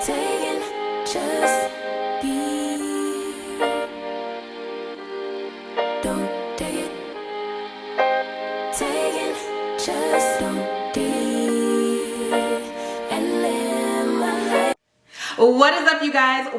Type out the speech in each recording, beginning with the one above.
taking, just be. Don't take it. Taking, just don't be. And live my life. What is up, you guys?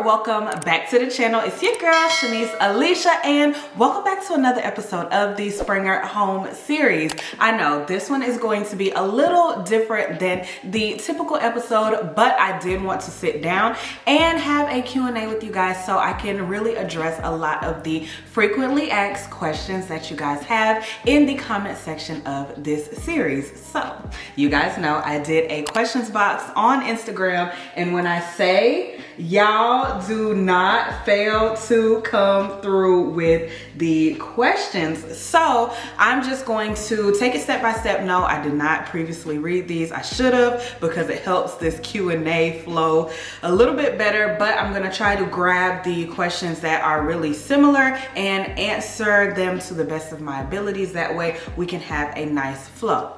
Welcome back to the channel. It's your girl ShaniceAlisha, and welcome back to another episode of the Springer Home series. I know this one is going to be a little different than the typical episode, but I did want to sit down and have a Q&A with you guys so I can really address a lot of the frequently asked questions that you guys have in the comment section of this series. So you guys know I did a questions box on Instagram, and when I say y'all do not fail to come through with the questions, so I'm just going to take it step by step. No, I did not previously read these. I should have, because it helps this Q&A flow a little bit better, but I'm going to try to grab the questions that are really similar and answer them to the best of my abilities. That way we can have a nice flow.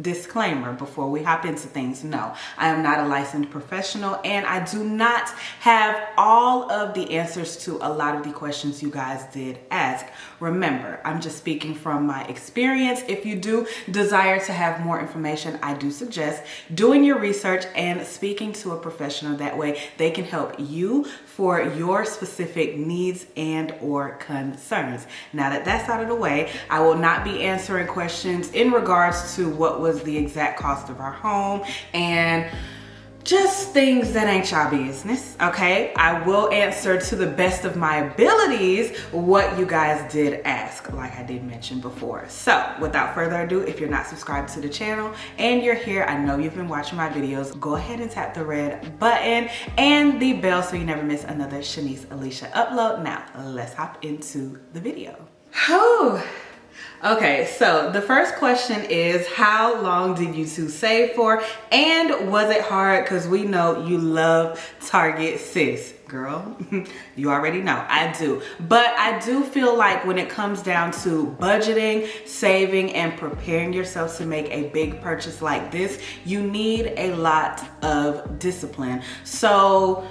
Disclaimer before we hop into things: no, I am not a licensed professional, and I do not have all of the answers to a lot of the questions you guys did ask. Remember, I'm just speaking from my experience. If you do desire to have more information, I do suggest doing your research and speaking to a professional. That way they can help you for your specific needs and or concerns. Now that that's out of the way, I will not be answering questions in regards to what was the exact cost of our home and just things that ain't y'all business, okay? I will answer to the best of my abilities what you guys did ask, like I did mention before. So without further ado, if you're not subscribed to the channel and you're here, I know you've been watching my videos, go ahead and tap the red button and the bell so you never miss another ShaniceAlisha upload. Now let's hop into the video. Whew. Okay, so the first question is, how long did you two save for, and was it hard? Because we know you love Target, sis. Girl, you already know I do. But I do feel like when it comes down to budgeting, saving, and preparing yourself to make a big purchase like this, you need a lot of discipline. So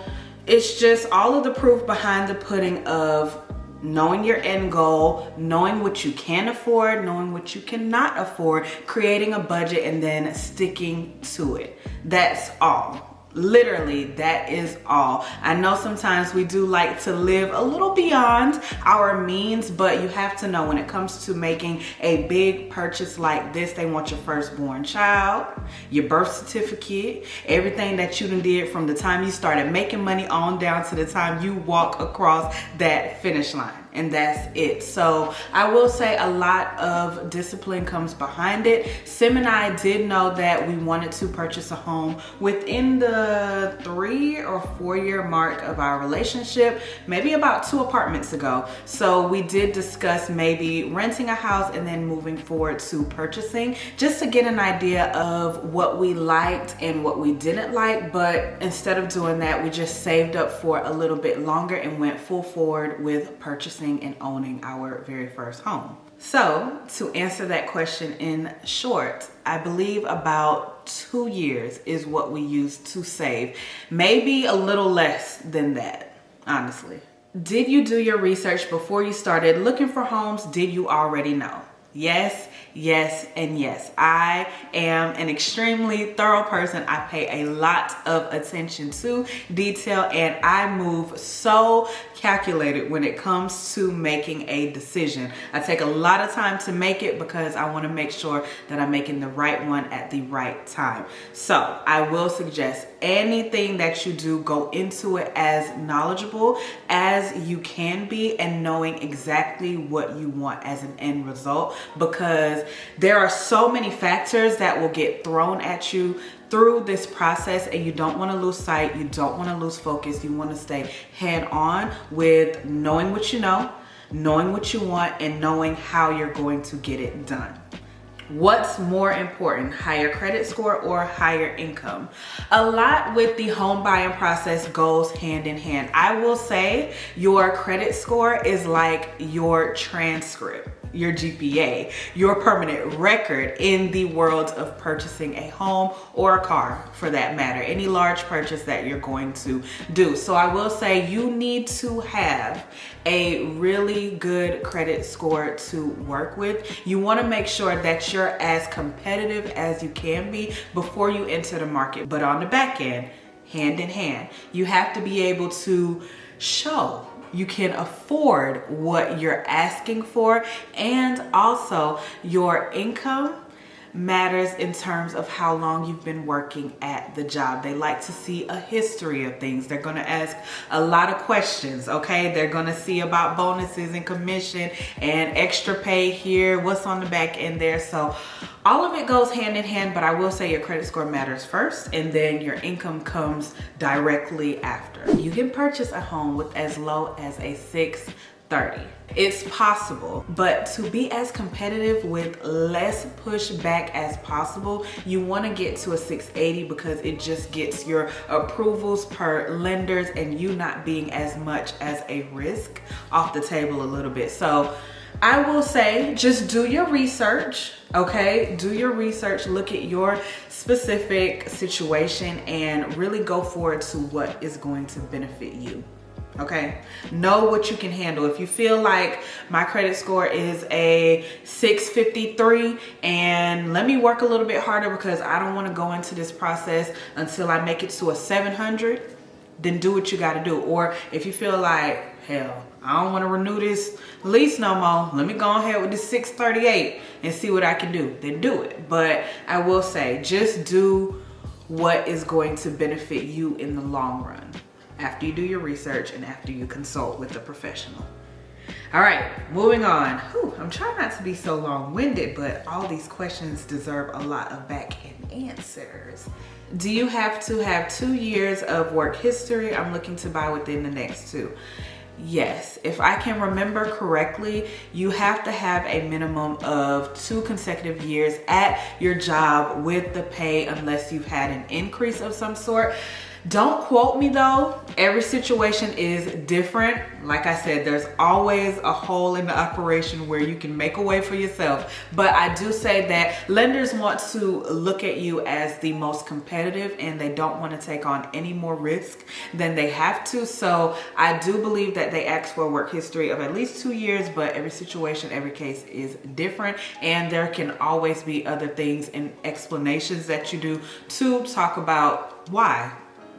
it's just all of the proof behind the pudding of knowing your end goal, knowing what you can afford, knowing what you cannot afford, creating a budget, and then sticking to it. That's all. Literally, that is all. I know sometimes we do like to live a little beyond our means, but you have to know when it comes to making a big purchase like this, they want your firstborn child, your birth certificate, everything that you done did from the time you started making money on down to the time you walk across that finish line. And that's it. So I will say a lot of discipline comes behind it. Sim and I did know that we wanted to purchase a home within the 3 or 4 year mark of our relationship, maybe about 2 apartments ago. So we did discuss maybe renting a house and then moving forward to purchasing, just to get an idea of what we liked and what we didn't like. But instead of doing that, we just saved up for a little bit longer and went full forward with purchasing and owning our very first home. So to answer that question in short, I believe about 2 years is what we used to save. Maybe a little less than that, honestly. Did you do your research before you started looking for homes? Did you already know? Yes, yes, and yes. I am an extremely thorough person. I pay a lot of attention to detail, and I move so calculated when it comes to making a decision. I take a lot of time to make it because I want to make sure that I'm making the right one at the right time. So I will suggest anything that you do, go into it as knowledgeable as you can be and knowing exactly what you want as an end result, because there are so many factors that will get thrown at you through this process, and you don't want to lose sight, you don't want to lose focus. You want to stay head on with knowing what you know, knowing what you want, and knowing how you're going to get it done. What's more important, higher credit score or higher income? A lot with the home buying process goes hand in hand. I will say your credit score is like your transcript. your GPA, your permanent record in the world of purchasing a home or a car, for that matter, any large purchase that you're going to do. So I will say you need to have a really good credit score to work with. You want to make sure that you're as competitive as you can be before you enter the market. But on the back end, hand in hand, you have to be able to show you can afford what you're asking for, and also your income matters in terms of how long you've been working at the job. They like to see a history of things. They're going to ask a lot of questions, okay? They're going to see about bonuses and commission and extra pay here, what's on the back end there. So all of it goes hand in hand, but I will say your credit score matters first, and then your income comes directly after. You can purchase a home with as low as a 630. It's possible, but to be as competitive with less pushback as possible, you want to get to a 680 because it just gets your approvals per lenders and you not being as much as a risk off the table a little bit. So I will say, just do your research, okay? Do your research, look at your specific situation, and really go forward to what is going to benefit you. Okay, know what you can handle. If you feel like my credit score is a 653 and let me work a little bit harder because I don't want to go into this process until I make it to a 700, then do what you got to do. Or if you feel like, hell, I don't want to renew this lease no more, let me go ahead with the 638 and see what I can do, then do it. But I will say, just do what is going to benefit you in the long run, after you do your research and after you consult with a professional. All right, moving on. Whew, I'm trying not to be so long-winded, but all these questions deserve a lot of back-end answers. Do you have to have 2 years of work history? I'm looking to buy within the next 2. Yes, if I can remember correctly, you have to have a minimum of 2 consecutive years at your job with the pay, unless you've had an increase of some sort. Don't quote me though, every situation is different. Like I said, there's always a hole in the operation where you can make a way for yourself. But I do say that lenders want to look at you as the most competitive and they don't want to take on any more risk than they have to. So I do believe that they ask for a work history of at least 2 years, but every situation, every case is different. And there can always be other things and explanations that you do to talk about why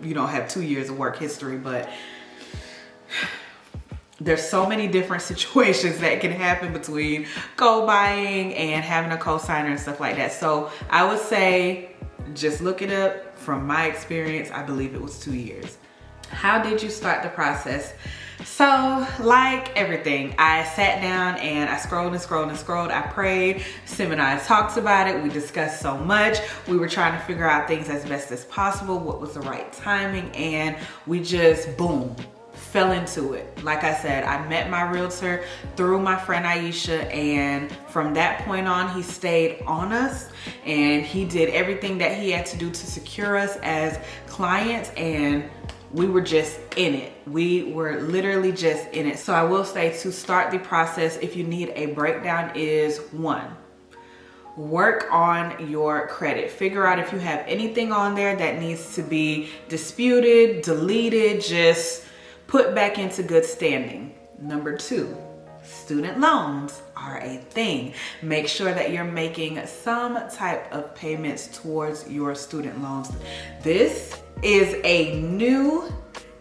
you don't have 2 years of work history. But there's so many different situations that can happen between co-buying and having a co-signer and stuff like that. So I would say just look it up. From my experience, I believe it was 2 years. How did you start the process? So like everything, I sat down and I scrolled and scrolled and scrolled. I prayed. Sim and I talked about it. We discussed so much. We were trying to figure out things as best as possible, what was the right timing, and we just, boom, fell into it. Like I said, I met my realtor through my friend Aisha, and from that point on, he stayed on us and he did everything that he had to do to secure us as clients, and we were just in it. We were literally just in it. So I will say, to start the process, if you need a breakdown, is 1, work on your credit. Figure out if you have anything on there that needs to be disputed, deleted, just put back into good standing. Number 2, student loans are a thing. Make sure that you're making some type of payments towards your student loans. This is a new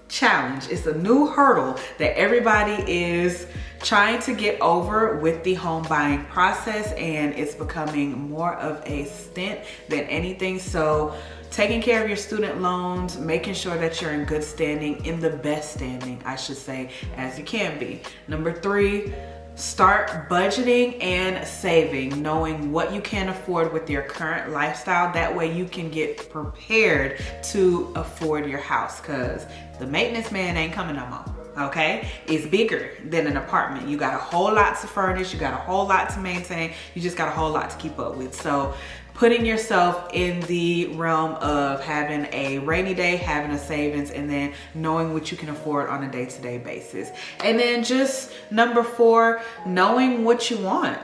challenge. It's a new hurdle that everybody is trying to get over with the home buying process, and it's becoming more of a stint than anything. So taking care of your student loans, making sure that you're in good standing, in the best standing, I should say, as you can be. Number 3, start budgeting and saving, knowing what you can afford with your current lifestyle. That way you can get prepared to afford your house, because the maintenance man ain't coming no more. Okay, it's bigger than an apartment. You got a whole lot to furnish, you got a whole lot to maintain, you just got a whole lot to keep up with. So putting yourself in the realm of having a rainy day, having a savings, and then knowing what you can afford on a day-to-day basis. And then just number 4, knowing what you want.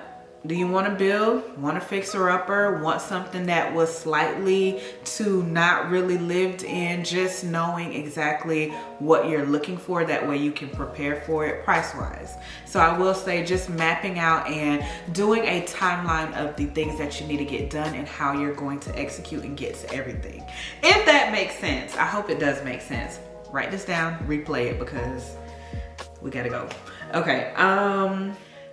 Do you want to build, want a fixer-upper, want something that was slightly to not really lived in? Just knowing exactly what you're looking for, that way you can prepare for it price-wise. So I will say just mapping out and doing a timeline of the things that you need to get done and how you're going to execute and get to everything. If that makes sense. I hope it does make sense. Write this down, replay it, because we gotta go. Okay,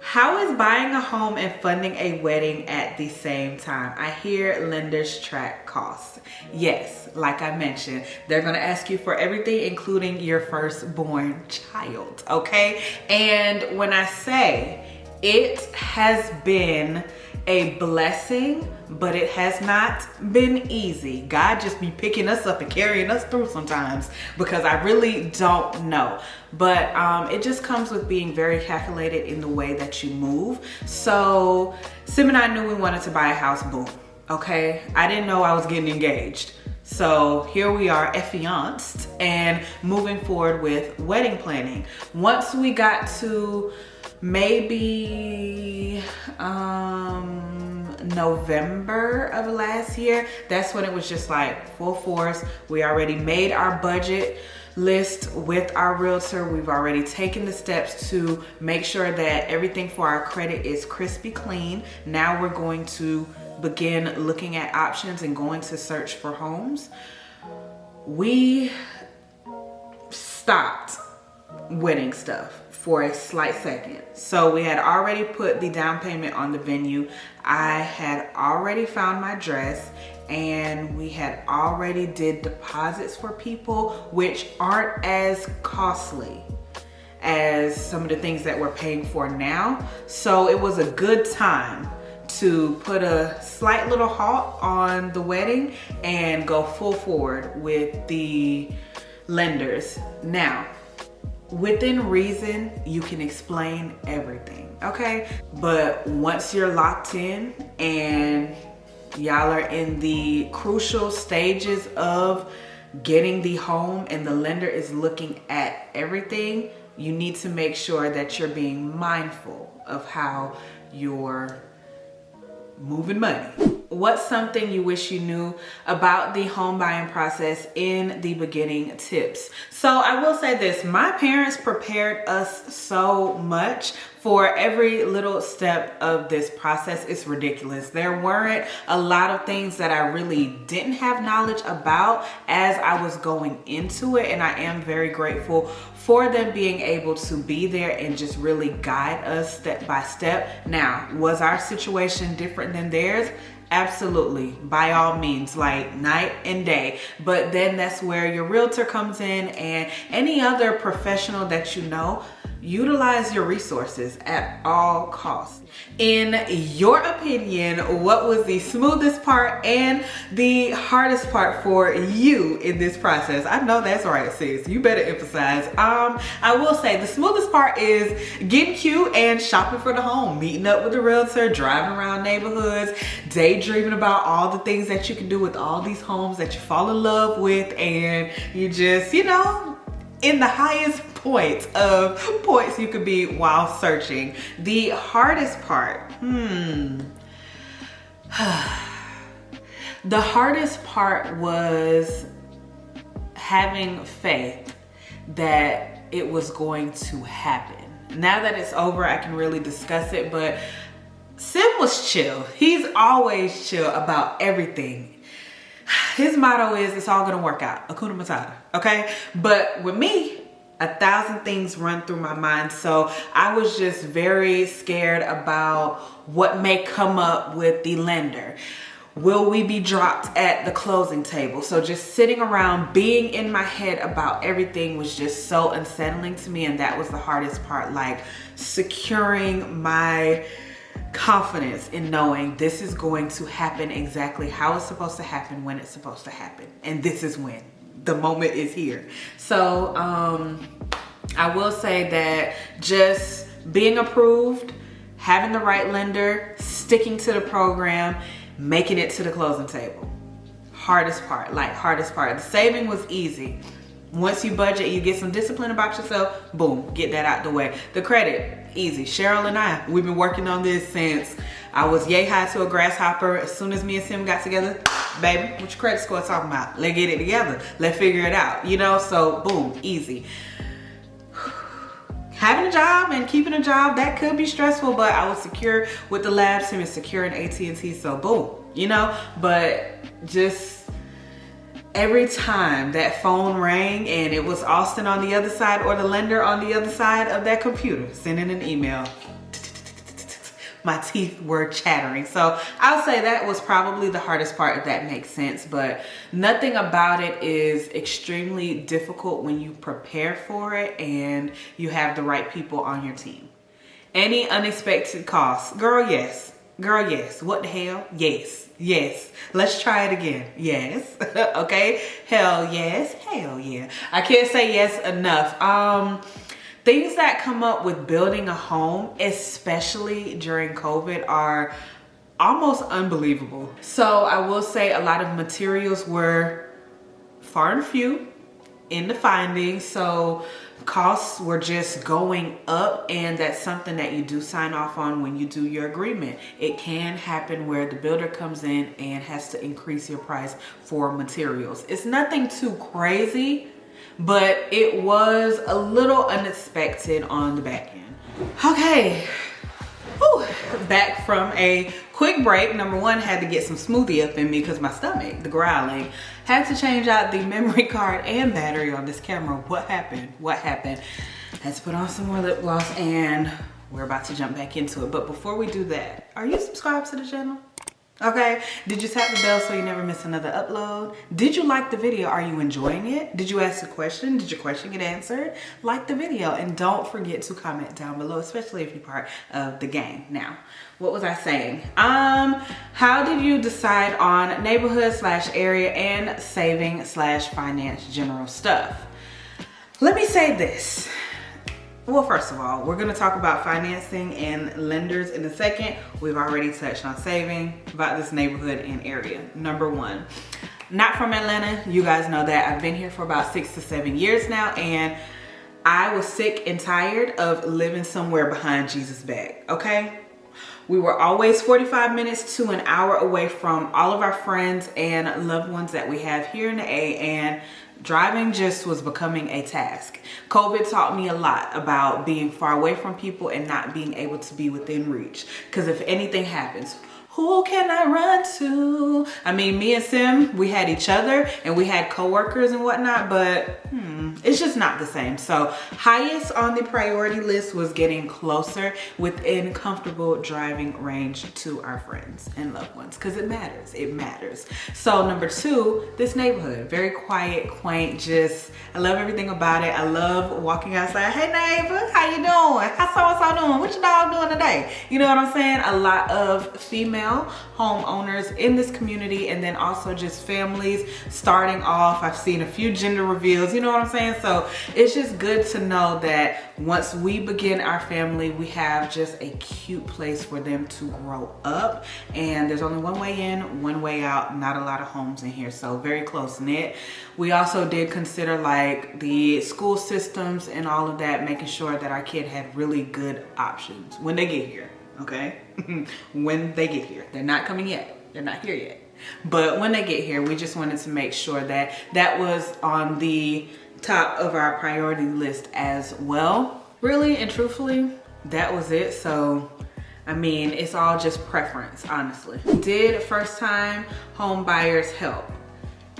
how is buying a home and funding a wedding at the same time? I hear lenders track costs. Yes, like I mentioned, they're gonna ask you for everything, including your firstborn child, okay? And when I say it has been a blessing, but it has not been easy. God just be picking us up and carrying us through sometimes, because I really don't know. But it just comes with being very calculated in the way that you move. So Sim and I knew we wanted to buy a house, boom, okay? I didn't know I was getting engaged. So here we are, affianced, and moving forward with wedding planning. Once we got to maybe November of last year, that's when it was just like full force. We already made our budget list with our realtor. We've already taken the steps to make sure that everything for our credit is crispy clean. Now we're going to begin looking at options and going to search for homes. We stopped wedding stuff for a slight second. So we had already put the down payment on the venue. I had already found my dress, and we had already did deposits for people, which aren't as costly as some of the things that we're paying for now. So it was a good time to put a slight little halt on the wedding and go full forward with the lenders. Now, within reason, you can explain everything, okay? But once you're locked in and y'all are in the crucial stages of getting the home and the lender is looking at everything, you need to make sure that you're being mindful of how you're moving money. What's something you wish you knew about the home buying process in the beginning? Tips. So I will say this, my parents prepared us so much for every little step of this process. It's ridiculous. There weren't a lot of things that I really didn't have knowledge about as I was going into it, and I am very grateful for them being able to be there and just really guide us step by step. Now, was our situation different than theirs? Absolutely, by all means, like night and day. But then that's where your realtor comes in and any other professional that you know. Utilize your resources at all costs. In your opinion, what was the smoothest part and the hardest part for you in this process? I know that's right, sis. You better emphasize. I will say the smoothest part is getting cute and shopping for the home, meeting up with the realtor, driving around neighborhoods, daydreaming about all the things that you can do with all these homes that you fall in love with, and you just, you know, in the highest points you could be while searching. The hardest part, the hardest part was having faith that it was going to happen. Now that it's over, I can really discuss it, but Sim was chill. He's always chill about everything. His motto is, it's all gonna work out. Hakuna Matata, okay? But with me, 1,000 things run through my mind. So I was just very scared about what may come up with the lender. Will we be dropped at the closing table? So just sitting around being in my head about everything was just so unsettling to me. And that was the hardest part, like securing my confidence in knowing this is going to happen exactly how it's supposed to happen, when it's supposed to happen. And this is when. The moment is here. So I will say that just being approved, having the right lender, sticking to the program, making it to the closing table. Hardest part. The saving was easy. Once you budget, you get some discipline about yourself, boom, get that out the way. The credit, easy. Cheryl and I, we've been working on this since I was yay high to a grasshopper. As soon as me and Sim got together, baby, what your credit score talking about? Let's get it together. Let's figure it out, you know? So boom, easy. Having a job and keeping a job, that could be stressful, but I was secure with the lab. Sim is secure in AT&T, so boom, you know? But just every time that phone rang and it was Austin on the other side or the lender on the other side of that computer sending an email, my teeth were chattering. So I'll say that was probably the hardest part, if that makes sense, but nothing about it is extremely difficult when you prepare for it and you have the right people on your team. Any unexpected costs? Girl, yes. Girl, yes. What the hell? Yes. Yes. Let's try it again. Yes. Okay. Hell yes. Hell yeah. I can't say yes enough. Things that come up with building a home, especially during COVID, are almost unbelievable. So I will say a lot of materials were far and few in the findings. So costs were just going up, and that's something that you do sign off on when you do your agreement. It can happen where the builder comes in and has to increase your price for materials. It's nothing too crazy, but it was a little unexpected on the back end. Okay. Whew. Back from a quick break. Number one, had to get some smoothie up in me because my stomach, the growling. Had to change out the memory card and battery on this camera. What happened? What happened? Had to put on some more lip gloss and we're about to jump back into it. But before we do that, are you subscribed to the channel? Okay, did you tap the bell so you never miss another upload? Did you like the video? Are you enjoying it? Did you ask a question? Did your question get answered? Like the video and don't forget to comment down below, especially if you're part of the gang. Now, what was I saying? How did you decide on neighborhood / area and saving / finance general stuff? Let me say this. Well, first of all, we're gonna talk about financing and lenders in a second. We've already touched on saving, about this neighborhood and area. Number one, not from Atlanta. You guys know that. I've been here for about 6 to 7 years now, and I was sick and tired of living somewhere behind Jesus' back, okay? We were always 45 minutes to an hour away from all of our friends and loved ones that we have here in the A, and driving just was becoming a task. COVID taught me a lot about being far away from people and not being able to be within reach. Because if anything happens, who can I run to? I mean, me and Sim, we had each other and we had coworkers and whatnot, but it's just not the same. So highest on the priority list was getting closer within comfortable driving range to our friends and loved ones, because it matters. It matters. So number two, this neighborhood, very quiet, quaint, just, I love everything about it. I love walking outside. Hey neighbor, how you doing? How so-and-so doing? What your dog doing today? You know what I'm saying? A lot of female homeowners in this community, and then also just families starting off. I've seen a few gender reveals, you know what I'm saying? So it's just good to know that once we begin our family, we have just a cute place for them to grow up, and there's only one way in, one way out, not a lot of homes in here, so very close knit. We also did consider like the school systems and all of that, making sure that our kid had really good options when they get here. Okay, when they get here. They're not coming yet. They're not here yet. But when they get here, we just wanted to make sure that that was on the top of our priority list as well. Really and truthfully, that was it. So, I mean, it's all just preference, honestly. Did first time home buyers help?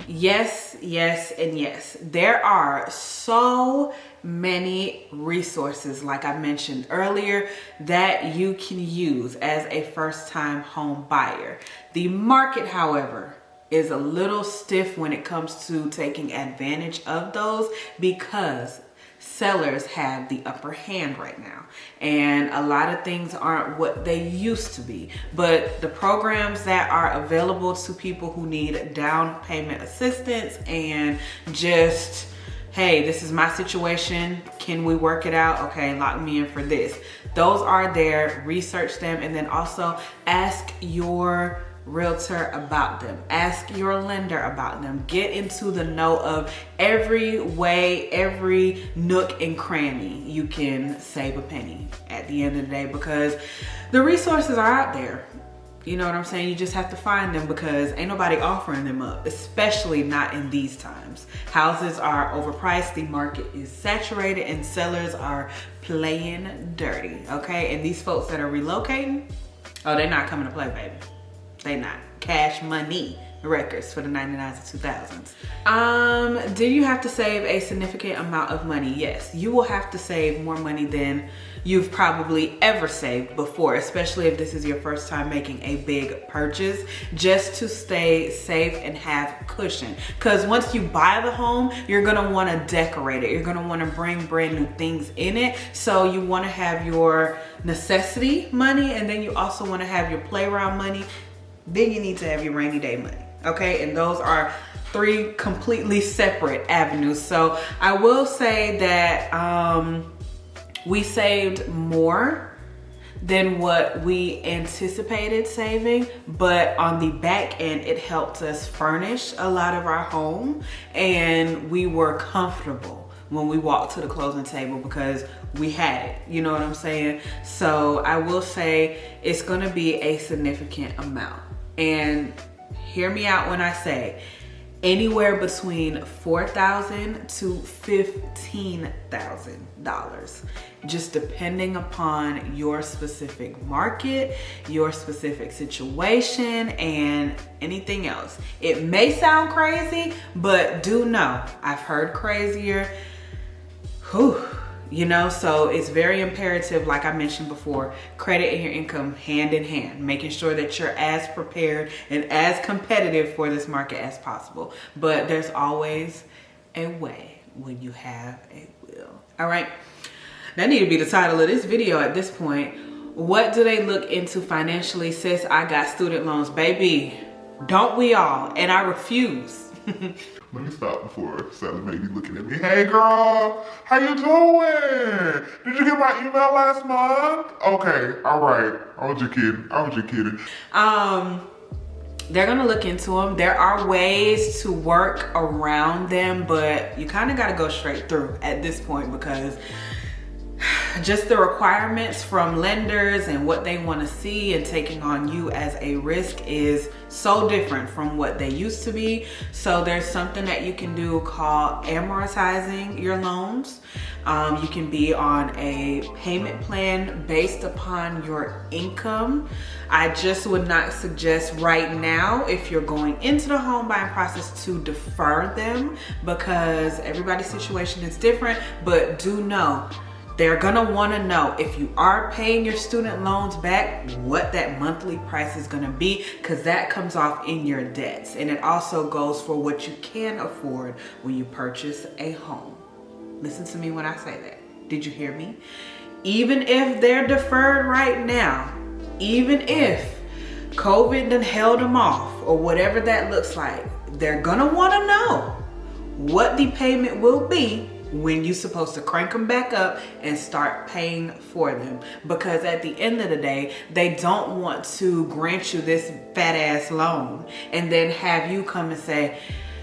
Yes, yes, and yes. There are so many resources, like I mentioned earlier, that you can use as a first-time home buyer. The market, however, is a little stiff when it comes to taking advantage of those, because sellers have the upper hand right now, and a lot of things aren't what they used to be. But the programs that are available to people who need down payment assistance and just, hey, this is my situation, can we work it out? Okay, lock me in for this. Those are there. Research them, and then also ask your realtor about them. Ask your lender about them. Get into the know of every way, every nook and cranny you can save a penny at the end of the day, because the resources are out there. You know what I'm saying? You just have to find them, because ain't nobody offering them up, especially not in these times. Houses are overpriced, the market is saturated, and sellers are playing dirty, okay? And these folks that are relocating, oh, they're not coming to play, baby. They not. Cash money records for the 99s and 2000s. Do you have to save a significant amount of money? Yes, you will have to save more money than you've probably ever saved before, especially if this is your first time making a big purchase, just to stay safe and have cushion. Because once you buy the home, you're gonna wanna decorate it. You're gonna wanna bring brand new things in it. So you wanna have your necessity money, and then you also wanna have your play around money. Then you need to have your rainy day money, okay? And those are three completely separate avenues. So I will say that we saved more than what we anticipated saving, but on the back end, it helped us furnish a lot of our home, and we were comfortable when we walked to the closing table because we had it, you know what I'm saying? So I will say it's gonna be a significant amount. And hear me out when I say anywhere between $4,000 to $15,000, just depending upon your specific market, your specific situation, and anything else. It may sound crazy, but do know I've heard crazier. Whew. You know, so it's very imperative, like I mentioned before, credit and your income hand in hand, making sure that you're as prepared and as competitive for this market as possible. But there's always a way when you have a will. All right, that need to be the title of this video at this point. What do they look into financially? Sis, I got student loans, baby. Don't we all? And I refuse. Let me stop before Sally may be looking at me. Hey girl, how you doing? Did you get my email last month? Okay, all right. I was just kidding. They're gonna look into them. There are ways to work around them, but you kind of got to go straight through at this point, because just the requirements from lenders and what they want to see and taking on you as a risk is so different from what they used to be. So there's something that you can do called amortizing your loans. You can be on a payment plan based upon your income. I just would not suggest right now, if you're going into the home buying process, to defer them, because everybody's situation is different. But do know, they're gonna wanna know if you are paying your student loans back, what that monthly price is gonna be, because that comes off in your debts. And it also goes for what you can afford when you purchase a home. Listen to me when I say that. Did you hear me? Even if they're deferred right now, even if COVID done held them off or whatever that looks like, they're gonna wanna know what the payment will be when you're supposed to crank them back up and start paying for them. Because at the end of the day, they don't want to grant you this fat ass loan and then have you come and say,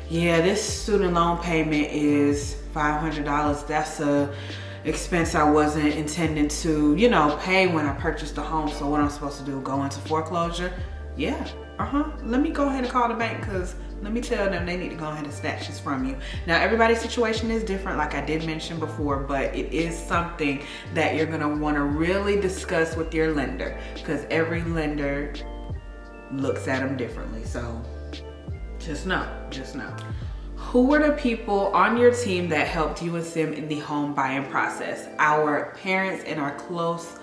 yeah, this student loan payment is $500. That's a expense I wasn't intending to, you know, pay when I purchased the home. So what I'm supposed to do, go into foreclosure? Yeah, let me go ahead and call the bank, because let me tell them they need to go ahead and snatch this from you. Now, everybody's situation is different, like I did mention before, but it is something that you're gonna wanna really discuss with your lender, because every lender looks at them differently. So just know. Who were the people on your team that helped you and Sim in the home buying process? Our parents and our close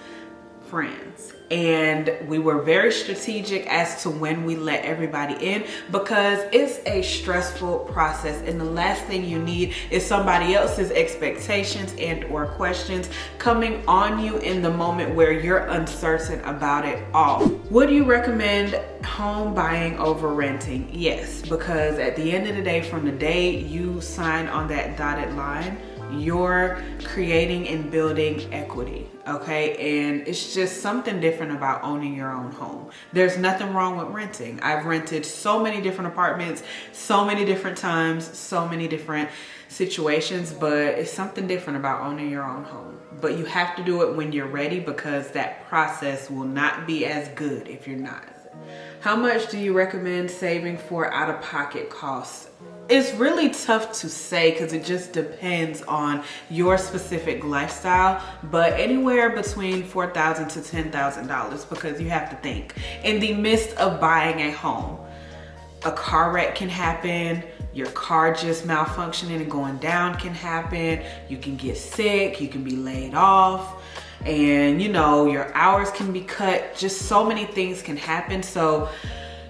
friends. And we were very strategic as to when we let everybody in, because it's a stressful process, and the last thing you need is somebody else's expectations and or questions coming on you in the moment where you're uncertain about it all. Would you recommend home buying over renting? Yes, because at the end of the day, from the day you sign on that dotted line, you're creating and building equity, okay? And it's just something different about owning your own home. There's nothing wrong with renting. I've rented so many different apartments, so many different times, so many different situations, but it's something different about owning your own home. But you have to do it when you're ready, because that process will not be as good if you're not. How much do you recommend saving for out-of-pocket costs? It's really tough to say because it just depends on your specific lifestyle, but anywhere between $4,000 to $10,000, because you have to think, in the midst of buying a home, a car wreck can happen, your car just malfunctioning and going down can happen, you can get sick, you can be laid off, and you know, your hours can be cut. Just so many things can happen. So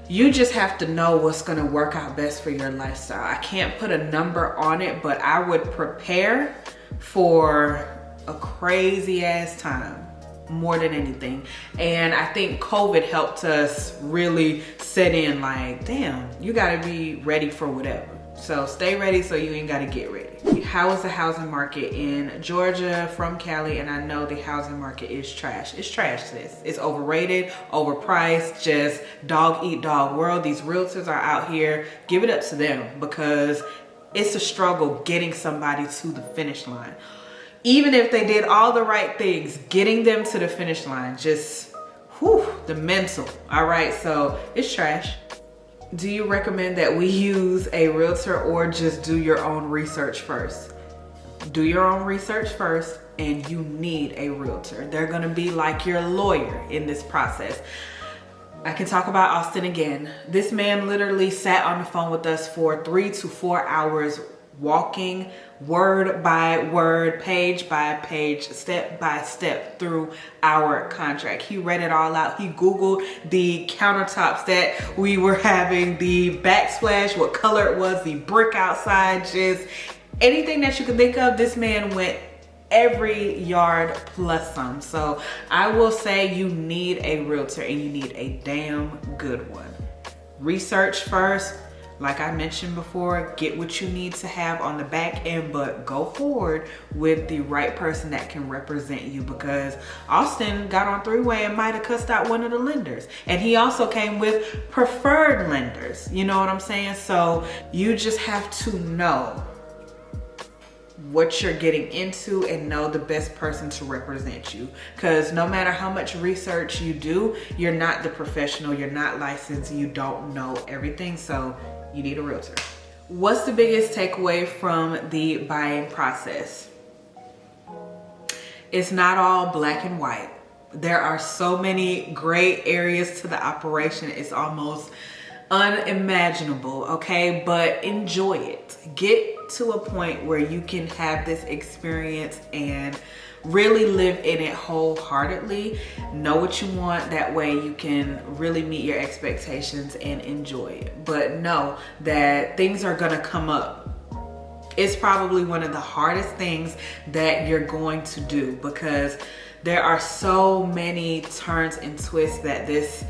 you just have to know what's gonna work out best for your lifestyle. I can't put a number on it, but I would prepare for a crazy ass time more than anything. And I think COVID helped us really set in, like, damn, you gotta be ready for whatever. So stay ready so you ain't gotta get ready. How is the housing market in Georgia? From Cali, and I know the housing market is trash. It's trash, sis. It's overrated, overpriced, just dog eat dog world. These realtors are out here, give it up to them, because it's a struggle getting somebody to the finish line. Even if they did all the right things, getting them to the finish line, just, whew, the mental, all right? So it's trash. Do you recommend that we use a realtor or just do your own research first? Do your own research first, and you need a realtor. They're gonna be like your lawyer in this process. I can talk about Austin again. This man literally sat on the phone with us for 3 to 4 hours, walking word by word, page by page, step by step through our contract. He read it all out. He Googled the countertops that we were having, the backsplash, what color it was, the brick outside, just anything that you could think of. This man went every yard plus some. So I will say you need a realtor, and you need a damn good one. Research first. Like I mentioned before, get what you need to have on the back end, but go forward with the right person that can represent you, because Austin got on three-way and might have cussed out one of the lenders. And he also came with preferred lenders. You know what I'm saying? So you just have to know what you're getting into and know the best person to represent you, because no matter how much research you do, you're not the professional, you're not licensed, you don't know everything. So you need a realtor. What's the biggest takeaway from the buying process? It's not all black and white. There are so many gray areas to the operation. It's almost unimaginable, okay? But enjoy it. Get to a point where you can have this experience and really live in it wholeheartedly. Know what you want, that way you can really meet your expectations and enjoy it. But know that things are gonna come up. It's probably one of the hardest things that you're going to do, because there are so many turns and twists that this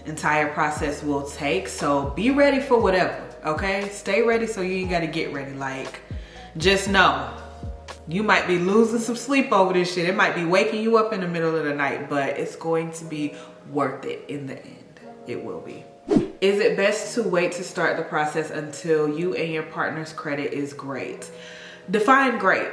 entire process will take. So be ready for whatever, okay? Stay ready so you ain't gotta get ready. Like, just know you might be losing some sleep over this shit. It might be waking you up in the middle of the night, but it's going to be worth it in the end. It will be. Is it best to wait to start the process until you and your partner's credit is great? Define great.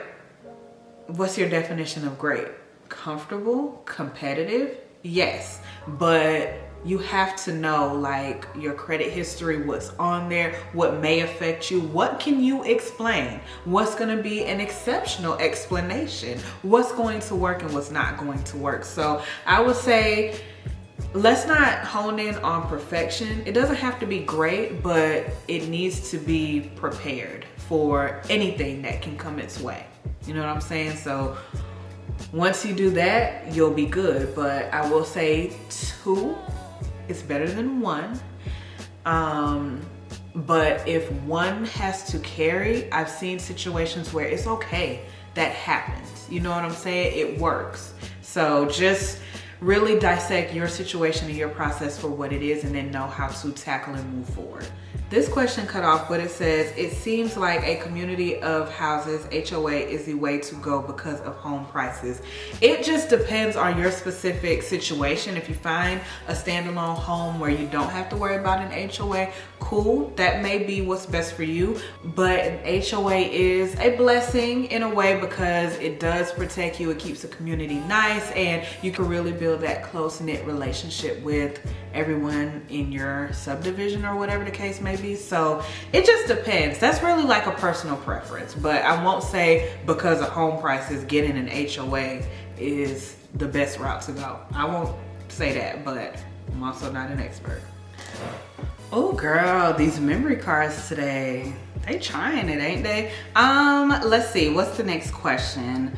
What's your definition of great? Comfortable? Competitive? Yes, but you have to know, like, your credit history, what's on there, what may affect you, what can you explain, what's going to be an exceptional explanation, what's going to work and what's not going to work. So I would say, let's not hone in on perfection. It doesn't have to be great, but it needs to be prepared for anything that can come its way. You know what I'm saying? So once you do that, you'll be good. But I will say 2 is better than 1. But if one has to carry, I've seen situations where it's okay, that happens. You know what I'm saying? It works. So just really dissect your situation and your process for what it is, and then know how to tackle and move forward. This question cut off, but it says, it seems like a community of houses, HOA, is the way to go because of home prices. It just depends on your specific situation. If you find a standalone home where you don't have to worry about an HOA, cool, that may be what's best for you. But an HOA is a blessing in a way because it does protect you, it keeps the community nice, and you can really build that close-knit relationship with everyone in your subdivision or whatever the case may be. So it just depends. That's really like a personal preference, but I won't say because of home prices getting an HOA is the best route to go. I won't say that, but I'm also not an expert. Oh girl, these memory cards today, they trying it, ain't they? Let's see, what's the next question?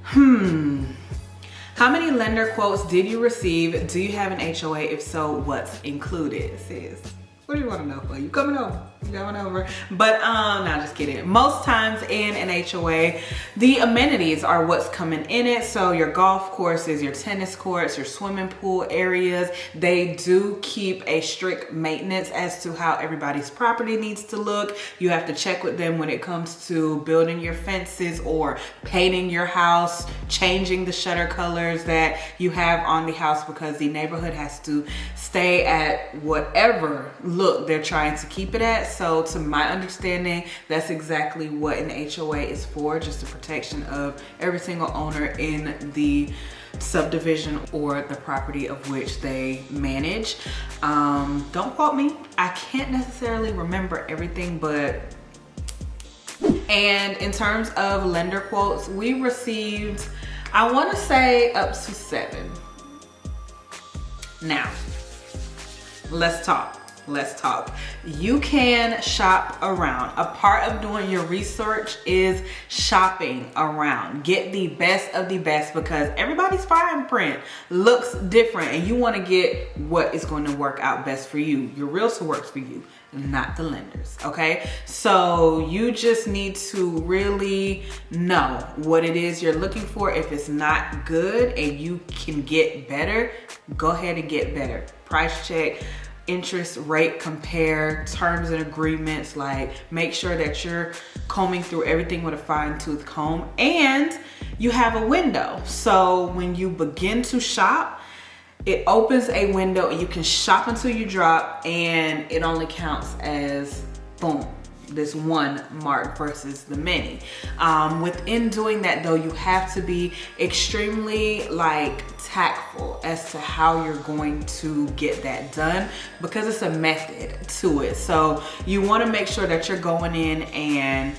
How many lender quotes did you receive? Do you have an HOA? If so, what's included? Sis, what do you want to know for? You coming over? You coming over? But no, just kidding. Most times in an HOA, the amenities are what's coming in it. So your golf courses, your tennis courts, your swimming pool areas, they do keep a strict maintenance as to how everybody's property needs to look. You have to check with them when it comes to building your fences or painting your house, changing the shutter colors that you have on the house, because the neighborhood has to stay at whatever look they're trying to keep it at. So to my understanding, that's exactly what an HOA is for, just the protection of every single owner in the subdivision or the property of which they manage. Don't quote me, I can't necessarily remember everything, but and in terms of lender quotes, we received, I want to say, up to 7. Now let's talk. You can shop around. A part of doing your research is shopping around. Get the best of the best, because everybody's fine print looks different and you want to get what is going to work out best for you. Your realtor works for you, not the lenders, okay? So you just need to really know what it is you're looking for. If it's not good and you can get better, go ahead and get better. Price check, interest rate compare, terms and agreements, like make sure that you're combing through everything with a fine-tooth comb, and you have a window. So when you begin to shop, it opens a window and you can shop until you drop, and it only counts as boom, this one mark versus the many. Within doing that though, you have to be extremely tactful as to how you're going to get that done, because it's a method to it. So you want to make sure that you're going in and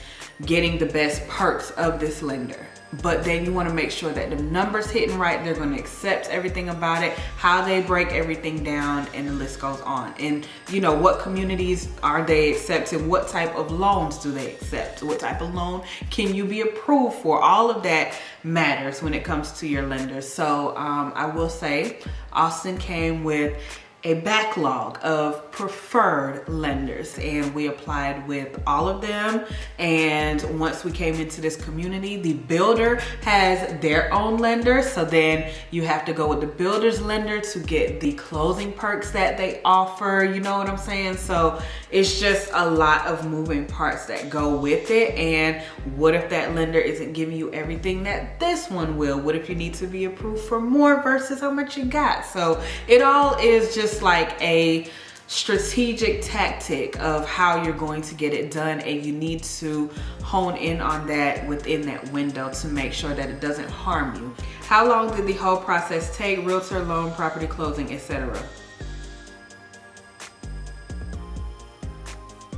getting the best perks of this lender. But then you want to make sure that the numbers hitting right, they're going to accept everything about it, how they break everything down, and the list goes on. And you know, what communities are they accepting? What type of loans do they accept? What type of loan can you be approved for? All of that matters when it comes to your lenders. So I will say Austin came with a backlog of preferred lenders, and we applied with all of them. And once we came into this community, the builder has their own lender, so then you have to go with the builder's lender to get the closing perks that they offer, you know what I'm saying? So it's just a lot of moving parts that go with it. And what if that lender isn't giving you everything that this one will? What if you need to be approved for more versus how much you got? So it all is just like a strategic tactic of how you're going to get it done, and you need to hone in on that within that window to make sure that it doesn't harm you. How long did the whole process take? Realtor, loan, property closing, etc.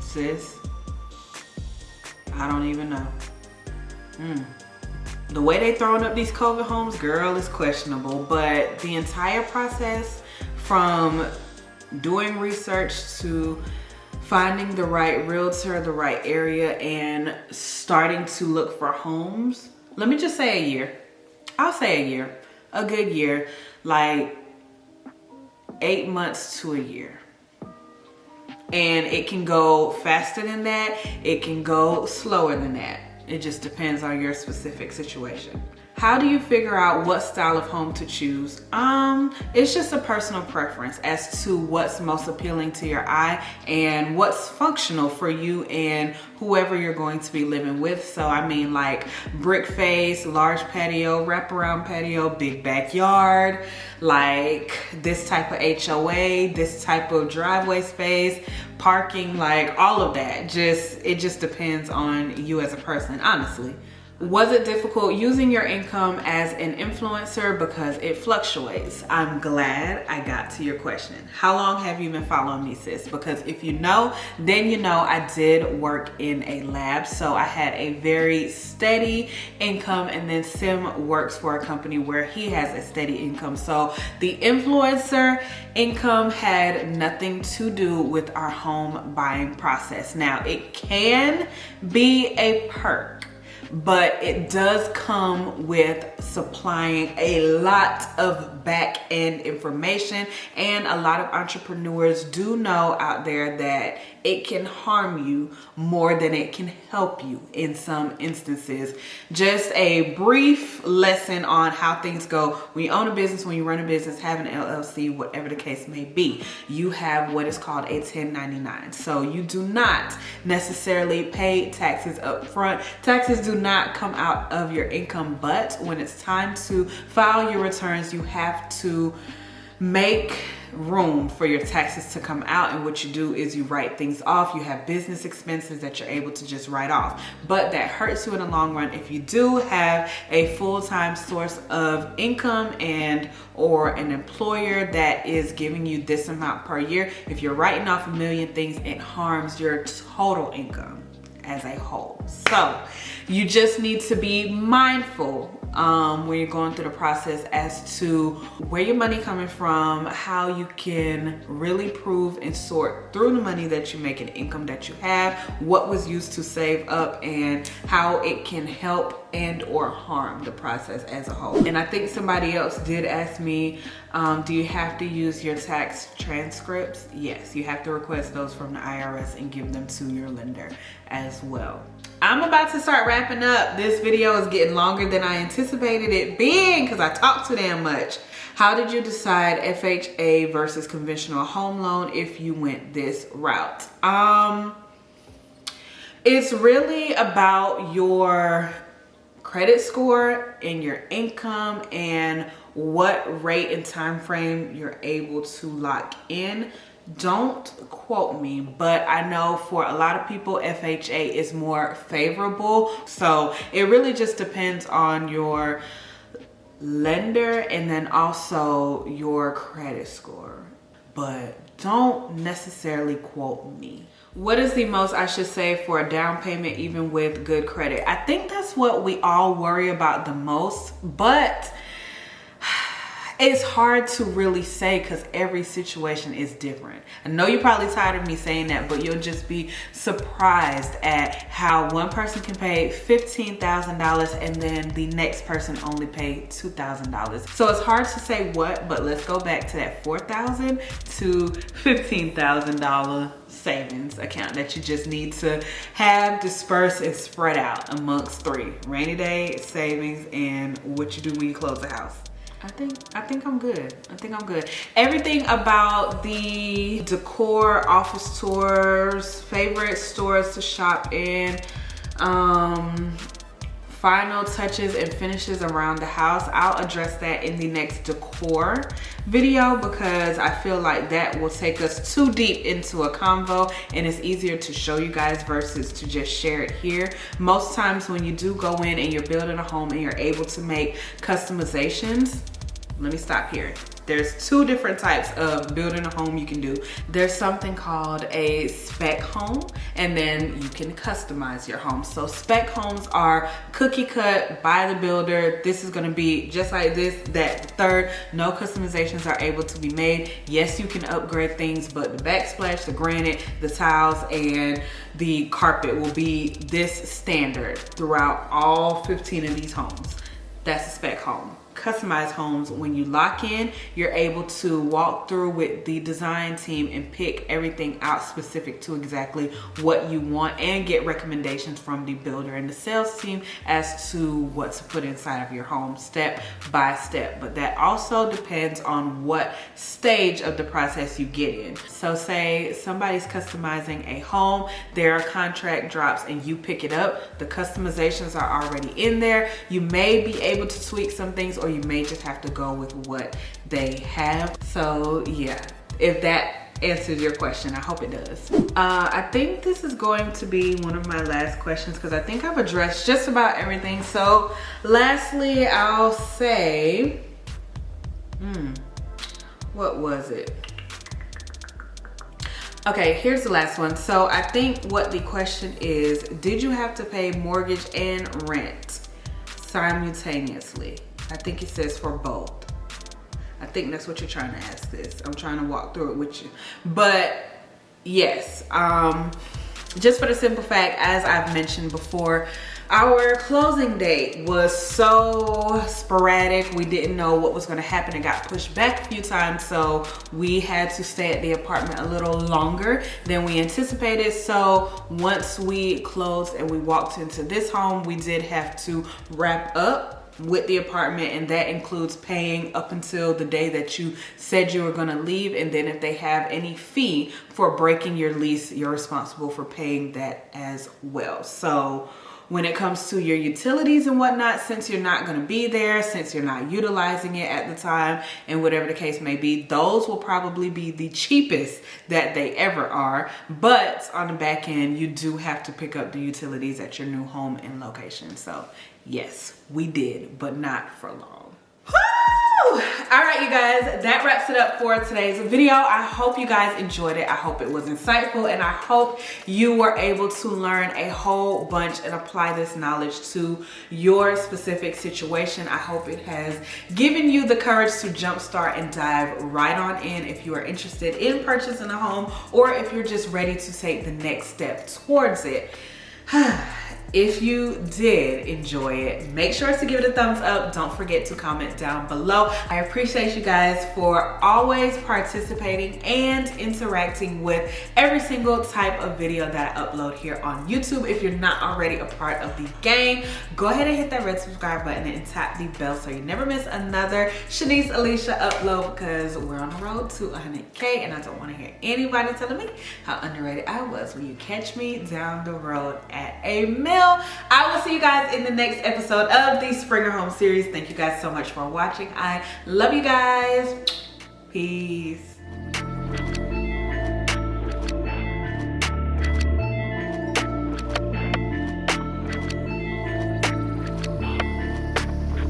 Sis, I don't even know. The way they throwing up these COVID homes, girl, is questionable. But the entire process, from doing research to finding the right realtor, the right area, and starting to look for homes, let me just say a year. I'll say a year, a good year, like 8 months to a year. And it can go faster than that, it can go slower than that. It just depends on your specific situation. How do you figure out what style of home to choose? It's just a personal preference as to what's most appealing to your eye and what's functional for you and whoever you're going to be living with. So I mean, like brick face, large patio, wraparound patio, big backyard, like this type of HOA, this type of driveway space, parking, like all of that. It just depends on you as a person, honestly. Was it difficult using your income as an influencer because it fluctuates? I'm glad I got to your question. How long have you been following me, sis? Because if you know, then you know I did work in a lab, so I had a very steady income, and then Sim works for a company where he has a steady income. So the influencer income had nothing to do with our home buying process. Now, it can be a perk, but it does come with supplying a lot of back end information, and a lot of entrepreneurs do know out there that it can harm you more than it can help you in some instances. Just a brief lesson on how things go when you own a business, when you run a business, have an LLC, whatever the case may be. You have what is called a 1099. So you do not necessarily pay taxes up front. Taxes do not come out of your income, but when it's time to file your returns, you have to make room for your taxes to come out, and what you do is you write things off. You have business expenses that you're able to just write off, but that hurts you in the long run if you do have a full-time source of income and or an employer that is giving you this amount per year. If you're writing off a million things, it harms your total income as a whole. So you just need to be mindful when you're going through the process as to where your money coming from, how you can really prove and sort through the money that you make and income that you have, what was used to save up, and how it can help and or harm the process as a whole. And I think somebody else did ask me, do you have to use your tax transcripts? Yes, you have to request those from the IRS and give them to your lender as well. I'm about to start wrapping up. This video is getting longer than I anticipated it being because I talk too damn much. How did you decide FHA versus conventional home loan if you went this route? It's really about your credit score and your income and what rate and time frame you're able to lock in. Don't quote me, but I know for a lot of people FHA is more favorable. So it really just depends on your lender and then also your credit score, but don't necessarily quote me. What is the most I should save for a down payment even with good credit? I think that's what we all worry about the most, but it's hard to really say because every situation is different. I know you're probably tired of me saying that, but you'll just be surprised at how one person can pay $15,000 and then the next person only paid $2,000. So it's hard to say what, but let's go back to that $4,000 to $15,000 savings account that you just need to have dispersed and spread out amongst three: rainy day, savings, and what you do when you close the house. I think I'm good. I think I'm good. Everything about the decor, office tours, favorite stores to shop in, final touches and finishes around the house. I'll address that in the next decor video because I feel like that will take us too deep into a convo and it's easier to show you guys versus to just share it here. Most times when you do go in and you're building a home and you're able to make customizations, let me stop here. There's two different types of building a home you can do. There's something called a spec home, and then you can customize your home. So spec homes are cookie cut by the builder. This is gonna be just like this, that, third. No customizations are able to be made. Yes, you can upgrade things, but the backsplash, the granite, the tiles, and the carpet will be this standard throughout all 15 of these homes. That's a spec home. customized homes, when you lock in, you're able to walk through with the design team and pick everything out specific to exactly what you want and get recommendations from the builder and the sales team as to what to put inside of your home step by step. But that also depends on what stage of the process you get in. So say somebody's customizing a home, their contract drops and you pick it up, the customizations are already in there. You may be able to tweak some things, or you may just have to go with what they have. So yeah, if that answers your question, I hope it does. I think this is going to be one of my last questions because I think I've addressed just about everything. So lastly, I'll say, what was it? Okay, here's the last one. So I think what the question is, did you have to pay mortgage and rent simultaneously? I think it says for both. I think that's what you're trying to ask this. I'm trying to walk through it with you. But yes, just for the simple fact, as I've mentioned before, our closing date was so sporadic. We didn't know what was going to happen. It got pushed back a few times, so we had to stay at the apartment a little longer than we anticipated. So once we closed and we walked into this home, we did have to wrap up with the apartment, and that includes paying up until the day that you said you were going to leave. And then if they have any fee for breaking your lease, you're responsible for paying that as well. So when it comes to your utilities and whatnot, since you're not going to be there, since you're not utilizing it at the time, and whatever the case may be, those will probably be the cheapest that they ever are. But on the back end, you do have to pick up the utilities at your new home and location. So yes, we did, but not for long. All right, you guys, that wraps it up for today's video. I hope you guys enjoyed it. I hope it was insightful, and I hope you were able to learn a whole bunch and apply this knowledge to your specific situation. I hope it has given you the courage to jumpstart and dive right on in if you are interested in purchasing a home, or if you're just ready to take the next step towards it. If you did enjoy it, make sure to give it a thumbs up. Don't forget to comment down below. I appreciate you guys for always participating and interacting with every single type of video that I upload here on YouTube. If you're not already a part of the gang, go ahead and hit that red subscribe button and tap the bell so you never miss another ShaniceAlisha upload, because we're on the road to 100K and I don't want to hear anybody telling me how underrated I was when you catch me down the road at a mill. I will see you guys in the next episode of the Springer Home series. Thank you guys so much for watching. I love you guys. Peace.